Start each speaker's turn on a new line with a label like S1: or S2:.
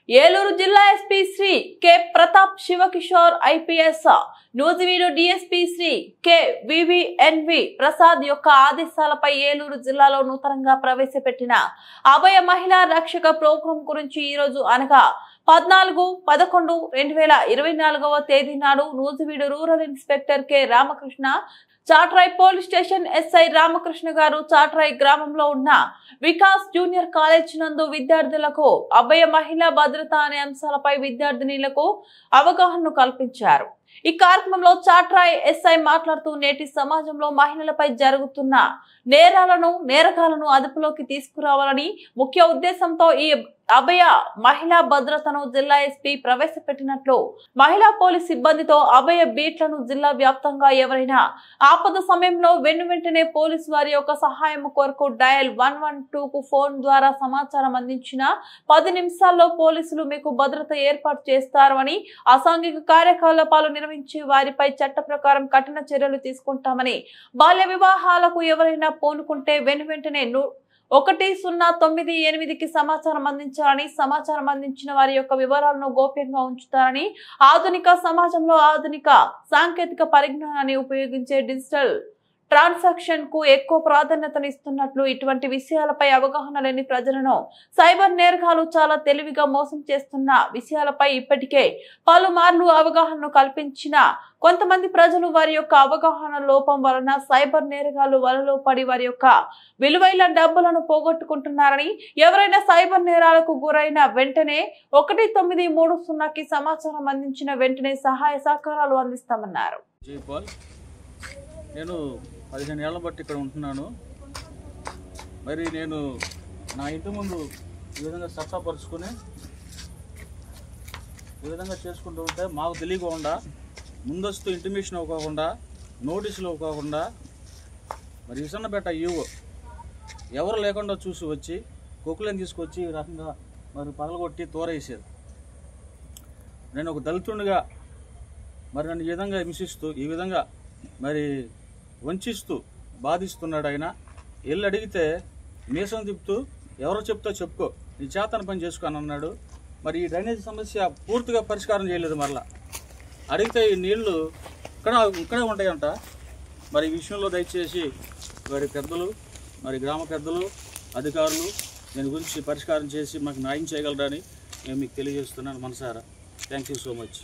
S1: ఏలూరు జిల్లా SP Shri K Pratap Shivakishore IPS Nuzvid DSP Shri K VVNV Prasad యొక్క ఆదేశాలపై ఏలూరు జిల్లాలో నూతనంగా ప్రవేశపెట్టిన అభయ మహిళా రక్షక ప్రోగ్రాం గురించి ఈ రోజు అనగా 14/11/2024 తేదీ నాడు Nuzvid rural inspector K Ramakrishna, Chatrai police station SI Ramakrishna గారు చాట్రాయ్ గ్రామంలో ఉన్న వికాస్ జూనియర్ కాలేజ్ నందు విద్యార్థులకు అభయ మహిళా భద్రత అనే అంశాలపై విద్యార్థినులకు అవగాహన కల్పించారు. ఈ కార్యక్రమంలో చాట్రాయ్ ఎస్ఐ మాట్లాడుతూ నేటి సమాజంలో మహిళలపై జరుగుతున్న నేరగాలను అదుపులోకి తీసుకురావాలని ముఖ్య ఉద్దేశంతో ఈ అభయ మహిళా భద్రతను జిల్లా ఎస్పీ ప్రవేశపెట్టినట్లు, మహిళా పోలీస్ సిబ్బందితో అభయ బీట్లను జిల్లా వ్యాప్తంగా ఎవరైనా ఆపద సమయంలో వెంటనే పోలీసు వారి యొక్క సహాయం కొరకు డయల్ 112కు ఫోన్ ద్వారా సమాచారం అందించిన 10 నిమిషాల్లో పోలీసులు మీకు భద్రత ఏర్పాటు చేస్తారు అని, అసాంఘిక కార్యకలాపాలు నిర్వహించే వారిపై చట్ట ప్రకారం కఠిన చర్యలు తీసుకుంటామని, బాల్య వివాహాలకు ఎవరైనా పూనుకుంటే వెంటనే 1098కి సమాచారం అందించాలని, సమాచారం అందించిన వారి యొక్క వివరాలను గోప్యంగా ఉంచుతారని, ఆధునిక సమాజంలో ఆధునిక సాంకేతిక పరిజ్ఞానాన్ని ఉపయోగించే డిజిటల్ ట్రాన్సాక్షన్ కు ఎక్కువ ప్రాధాన్యతనిస్తున్నట్లు, ఇటువంటి విషయాలపై అవగాహన లేని ప్రజలను సైబర్ నేరగాలు చాలా తెలివిగా మోసం చేస్తున్న విషయాలపై ఇప్పటికే పలుమార్లు అవగాహనను కల్పించిన కొంతమంది ప్రజలు వారి యొక్క అవగాహన లోపం వలన సైబర్ నేరగాలు వలలో పడి వారి యొక్క విలువైన డబ్బులను పోగొట్టుకుంటున్నారని, ఎవరైనా సైబర్ నేరాలకు గురైన వెంటనే 1930కి సమాచారం అందించిన వెంటనే సహాయ సహకారాలు అందిస్తామన్నారు.
S2: నేను 15 ఏళ్ల బట్టి ఇక్కడ ఉంటున్నాను. మరి నేను నా ఇంటి ముందు ఈ విధంగా చట్టపరుచుకొని ఈ విధంగా చేసుకుంటూ ఉంటే మాకు తెలియకుండా, ముందస్తు ఇంటిమేషన్ ఇవ్వకుండా, నోటీసులు ఇవ్వకుండా, మరి విసన్నపేట ఈవో ఎవరు లేకుండా చూసి వచ్చి కుక్కలను తీసుకొచ్చి ఈ రకంగా మరి పగలగొట్టి తోరేసారు. నేను ఒక దళితుడిగా మరి నన్ను ఈ విధంగా హింసిస్తూ, ఈ విధంగా మరి వంచిస్తూ బాధిస్తున్నాడు. ఆయన వెళ్ళి అడిగితే మీసం తిప్పుతూ ఎవరో చెప్తా చెప్పుకో, నీ చేతన పని చేసుకొని అన్నాడు. మరి ఈ డ్రైనేజ్ సమస్య పూర్తిగా పరిష్కారం చేయలేదు. మరలా అడిగితే ఈ నీళ్లు ఇక్కడే ఉంటాయంట. మరి ఈ విషయంలో దయచేసి వారి పెద్దలు, మరి గ్రామ పెద్దలు, అధికారులు దీని గురించి పరిష్కారం చేసి మాకు న్యాయం చేయగలరని నేను మీకు తెలియజేస్తున్నాను మనసారా. Thank you so much.